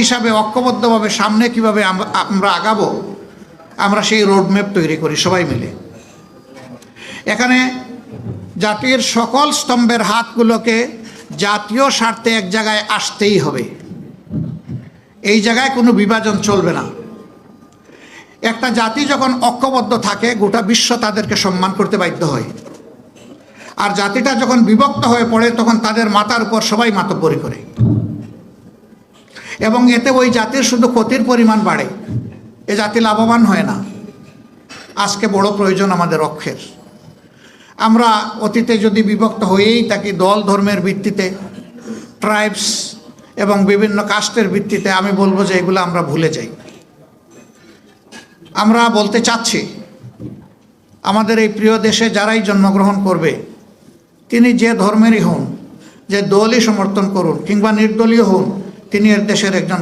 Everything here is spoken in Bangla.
হিসাবে ঐক্যবদ্ধভাবে সামনে কিভাবে আমরা আগাবো, আমরা সেই রোডম্যাপ তৈরি করি সবাই মিলে। এখানে জাতির সকল স্তম্ভের হাতগুলোকে জাতীয় স্বার্থে এক জায়গায় আসতেই হবে। এই জায়গায় কোনো বিভাজন চলবে না। একটা জাতি যখন ঐক্যবদ্ধ থাকে, গোটা বিশ্ব তাদেরকে সম্মান করতে বাধ্য হয়। আর জাতিটা যখন বিভক্ত হয়ে পড়ে, তখন তাদের মাথার উপর সবাই মাতব্বরি করে, এবং এতে ওই জাতির শুধু ক্ষতির পরিমাণ বাড়ে, এ জাতি লাভবান হয় না। আজকে বড় প্রয়োজন আমাদের ঐক্যের। আমরা অতীতে যদি বিভক্ত হয়েই থাকি দল ধর্মের ভিত্তিতে, ট্রাইবস এবং বিভিন্ন কাস্টের ভিত্তিতে, আমি বলবো যে এগুলো আমরা ভুলে যাই। আমরা বলতে চাচ্ছি, আমাদের এই প্রিয় দেশে যারাই জন্মগ্রহণ করবে, তিনি যে ধর্মেরই হন, যে দলই সমর্থন করুন কিংবা নির্দলীয় হন, তিনি এর দেশের একজন